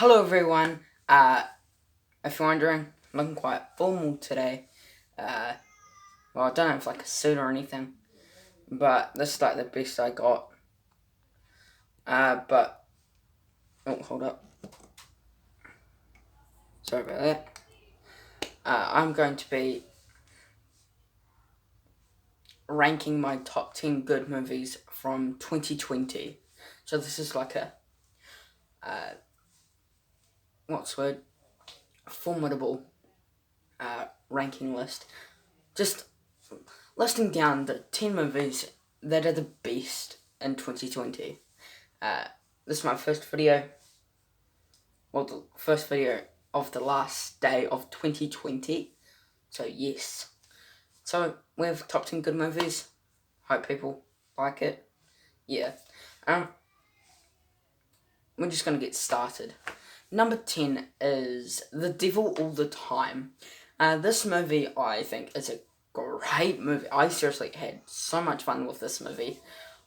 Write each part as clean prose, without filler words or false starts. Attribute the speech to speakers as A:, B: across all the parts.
A: Hello everyone. If you're wondering, I'm looking quite formal today. Uh, well, I don't have like a suit or anything, but this is like the best I got. But oh, hold up. Sorry about that. I'm going to be ranking my top 10 good movies from 2020. So this is like a uh, what's the word? Formidable ranking list. Just listing down the 10 movies that are the best in 2020. This is my first video, well, the first video of the last day of 2020. So, yes. So, we have top 10 good movies. Hope people like it. Yeah. Um, we're just going to get started. Number 10 is The Devil All the Time. This movie, I think, is a great movie. I seriously had so much fun with this movie.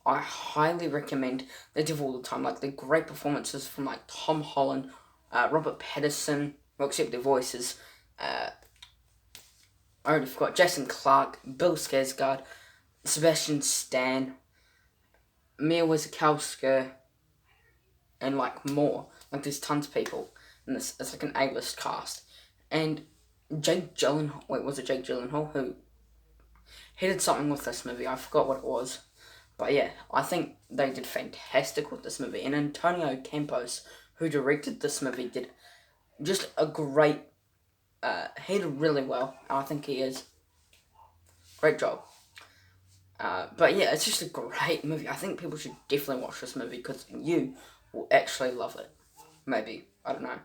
A: I highly recommend The Devil All the Time. Like, the great performances from, like, Tom Holland, Robert Pattinson, well, except their voices. I already forgot. Jason Clarke, Bill Skarsgård, Sebastian Stan, Mia Wasikowska, and, like, more. Like, there's tons of people. And it's like an A-list cast. And Jake Gyllenhaal, wait, was it Jake Gyllenhaal who he did something with this movie? I forgot what it was. But yeah, I think they did fantastic with this movie. And Antonio Campos, who directed this movie, did just a great, he did really well. I think he is. Great job. But yeah, it's just a great movie. I think people should definitely watch this movie because you will actually love it. Maybe. I don't know.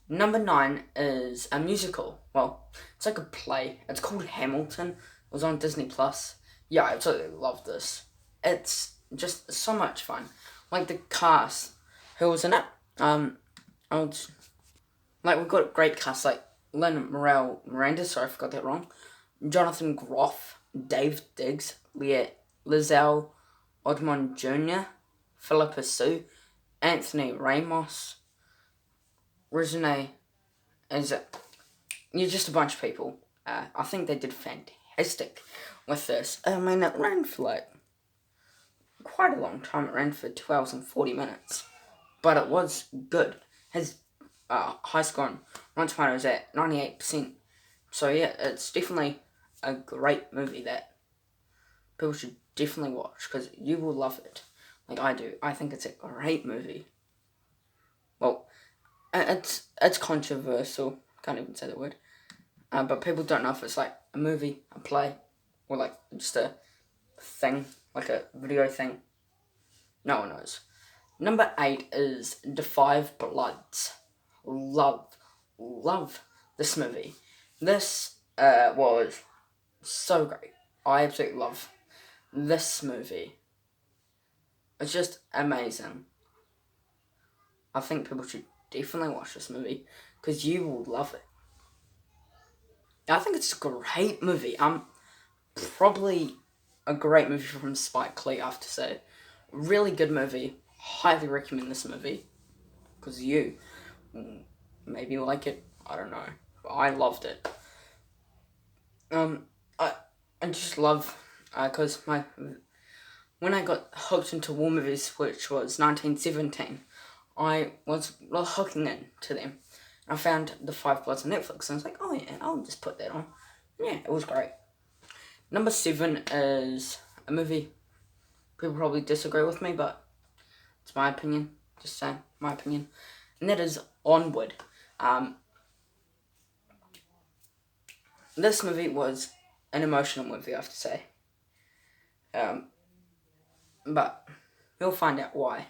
A: Number 9 is a musical. Well, it's like a play. It's called Hamilton. It was on Disney Plus. Yeah, I absolutely love this. It's just so much fun. Like the cast who was in it. I would, like we've got a great cast like Lin Manuel Miranda. Sorry, I forgot that wrong. Jonathan Groff, Dave Diggs, Leah Lizelle Odmond Jr., Philippa Sue, Anthony Ramos, Regine is it? You're just a bunch of people. I think they did fantastic with this. I mean, it ran for like quite a long time. It ran for 2 hours and 40 minutes. But it was good. His high score on Rotten Tomatoes at 98%. So yeah, it's definitely a great movie that people should definitely watch because you will love it. Like I do. I think it's a great movie. Well, it's controversial. Can't even say the word. But people don't know if it's like a movie, a play, or like just a thing, like a video thing. No one knows. Number 8 is The Five Bloods. Love this movie. This was so great. I absolutely love this movie. It's just amazing. I think people should definitely watch this movie because you will love it. I think it's a great movie. Probably a great movie from Spike Lee, I have to say. Really good movie. Highly recommend this movie because you maybe like it. I don't know. But I loved it. I just love because my when I got hooked into war movies, which was 1917, I was hooking into them. I found The Five Bloods on Netflix and I was like, oh yeah, I'll just put that on. Yeah, it was great. Number 7 is a movie. People probably disagree with me, but it's my opinion. Just saying, my opinion. And that is Onward. This movie was an emotional movie, I have to say. But you'll find out why.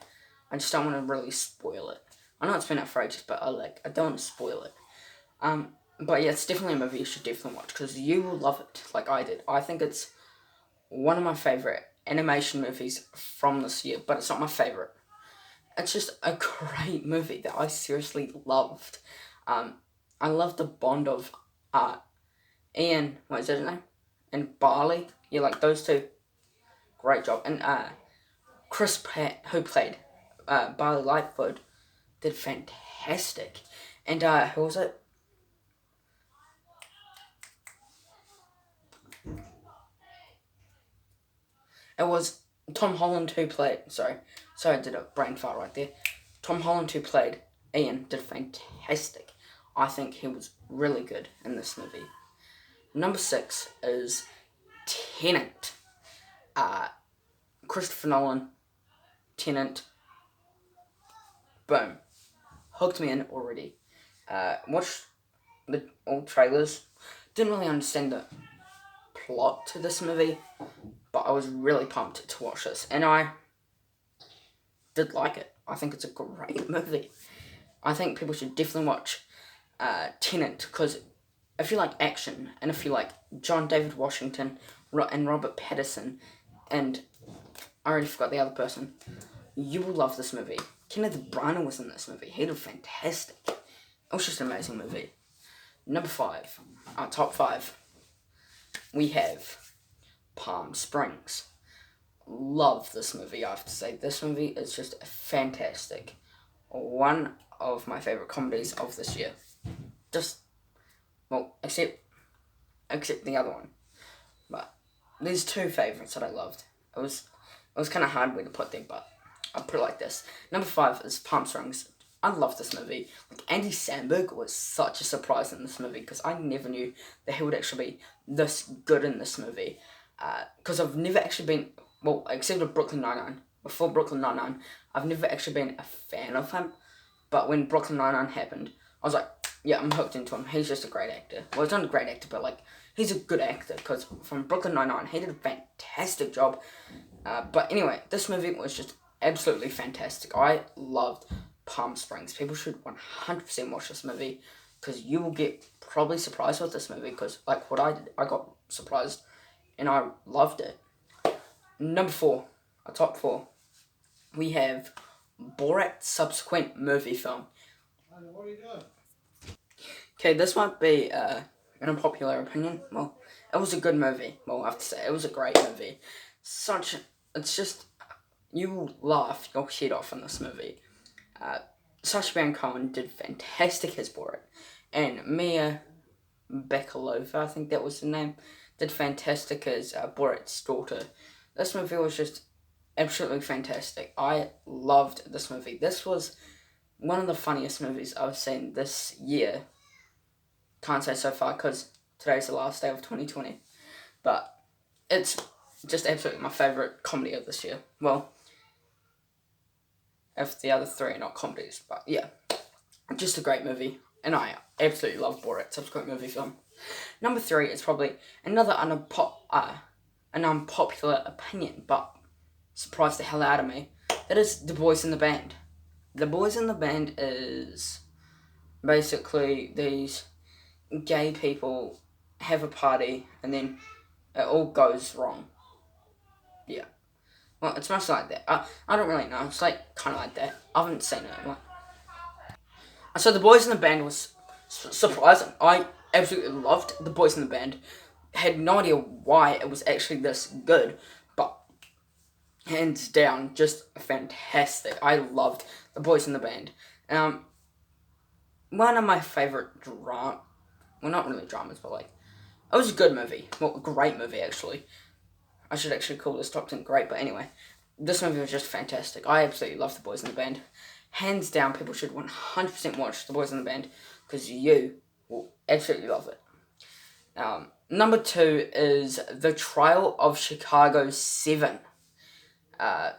A: I just don't want to really spoil it. I know it's been out for ages, but I don't want to spoil it. But yeah, it's definitely a movie you should definitely watch because you will love it, like I did. I think it's one of my favorite animation movies from this year, but it's not my favorite. It's just a great movie that I seriously loved. I love the bond of Ian, what is his name? And Barley. Yeah, like those two. Great job. And Chris Pratt, who played Barley Lightfoot, did fantastic. And who was it? It was Tom Holland who played. Sorry, I did a brain fart right there. Tom Holland who played Ian did fantastic. I think he was really good in this movie. Number 6 is Tenet. Christopher Nolan, Tenet. Boom. Hooked me in already. Watched the old trailers. Didn't really understand the plot to this movie, but I was really pumped to watch this. And I did like it. I think it's a great movie. I think people should definitely watch Tenet, because if you like action, and if you like John David Washington and Robert Pattinson, and I already forgot the other person, you will love this movie. Kenneth Branagh was in this movie. He did fantastic. It was just an amazing movie. Number 5, our top 5, we have Palm Springs. Love this movie, I have to say. This movie is just fantastic. One of my favourite comedies of this year. Just, well, except the other one. But there's 2 favourites that I loved. It was kind of hard way to put them, but I'll put it like this. Number 5 is Palm Springs. I love this movie. Like, Andy Samberg was such a surprise in this movie, because I never knew that he would actually be this good in this movie. Because I've never actually been, well, except for Brooklyn Nine-Nine. Before Brooklyn Nine-Nine, I've never actually been a fan of him. But when Brooklyn Nine-Nine happened, I was like, yeah, I'm hooked into him. He's just a great actor. Well, he's not a great actor, but like, he's a good actor, because from Brooklyn Nine-Nine, he did a fantastic job. But anyway, this movie was just absolutely fantastic. I loved Palm Springs. People should 100% watch this movie, because you will get probably surprised with this movie, because like what I did, I got surprised and I loved it. Number 4, our top 4, we have Borat subsequent movie film.
B: What are you doing?
A: Okay, this might be an unpopular opinion. Well, it was a good movie. Well, I have to say, it was a great movie. It's just, you will laugh your head off in this movie. Sacha Baron Cohen did fantastic as Borat, and Mia Bakalova, I think that was the name, did fantastic as Borat's daughter. This movie was just absolutely fantastic. I loved this movie. This was one of the funniest movies I've seen this year. Can't say so far, because today's the last day of 2020, but it's just absolutely my favourite comedy of this year. Well, if the other 3 are not comedies, but yeah, just a great movie, and I absolutely love Borat subsequent movie film. Number 3 is probably another an unpopular opinion, but surprised the hell out of me. That is The Boys in the Band. The Boys in the Band is basically these gay people have a party, and then it all goes wrong. Yeah. Well, it's mostly like that. I don't really know. It's like kind of like that. I haven't seen it. So The Boys in the Band was surprising. I absolutely loved The Boys in the Band. Had no idea why it was actually this good, but hands down, just fantastic. I loved The Boys in the Band. One of my favourite well, not really dramas, but like, it was a good movie. Well, a great movie, actually. I should actually call this top 10 great, but anyway, this movie was just fantastic. I absolutely love The Boys in the Band. Hands down, people should 100% watch The Boys in the Band, because you will absolutely love it. Number 2 is The Trial of Chicago 7.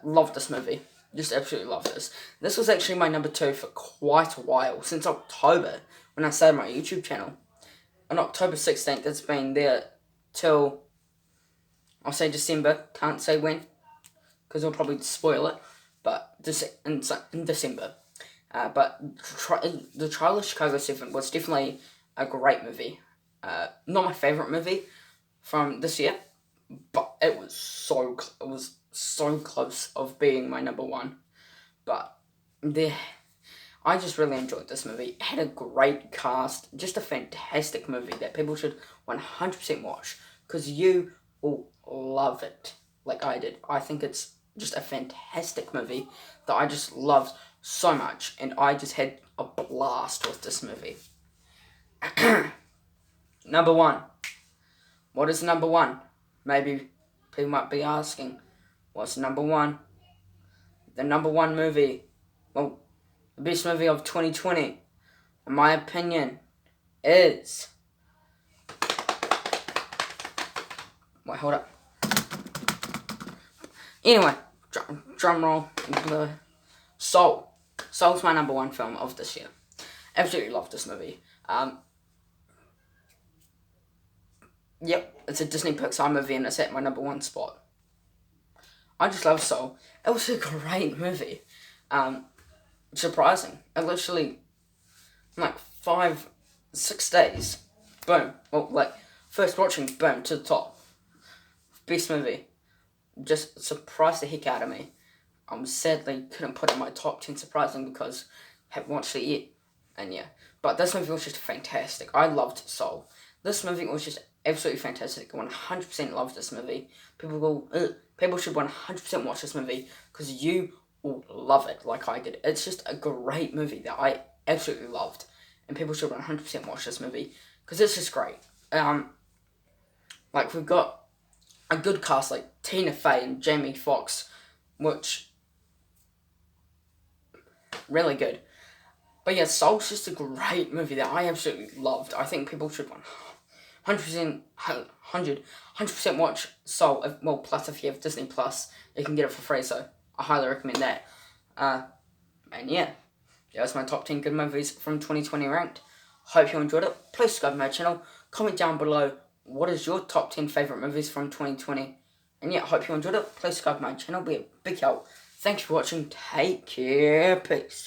A: Loved this movie. Just absolutely loved this. This was actually my number 2 for quite a while, since October, when I started my YouTube channel. On October 16th, it's been there till, I'll say December, can't say when, because I'll probably spoil it, but in December. But The Trial of Chicago 7 was definitely a great movie. Not my favourite movie from this year, but it was so close of being my number 1. But I just really enjoyed this movie. It had a great cast, just a fantastic movie that people should 100% watch, because you will love it like I did. I think it's just a fantastic movie that I just loved so much, and I just had a blast with this movie. Number one. What is number one? Maybe people might be asking, what's number one? The number one movie, well, the best movie of 2020, in my opinion, is... Wait, hold up. Anyway, drum roll. Soul. Soul's my number one film of this year. Absolutely love this movie. Yep, it's a Disney Pixar movie and it's at my number one spot. I just love Soul. It was a great movie. Surprising. It literally, in like 5-6 days, boom. Well, like, first watching, boom, to the top. Best movie. Just surprised the heck out of me. Sadly couldn't put it in my top 10 surprising because I haven't watched it yet. And yeah. But this movie was just fantastic. I loved Soul. This movie was just absolutely fantastic. I 100% loved this movie. People should 100% watch this movie because you will love it like I did. It's just a great movie that I absolutely loved. And people should 100% watch this movie because it's just great. Like, we've got a good cast like Tina Fey and Jamie Foxx, which really good. But yeah, Soul's just a great movie that I absolutely loved. I think people should 100% watch Soul. Plus if you have Disney Plus, you can get it for free. So I highly recommend that. And yeah, that's my top 10 good movies from 2020 ranked. Hope you enjoyed it. Please subscribe to my channel. Comment down below what is your top 10 favourite movies from 2020. And yeah, hope you enjoyed it. Please subscribe to my channel. Be a big help. Thanks for watching. Take care. Peace.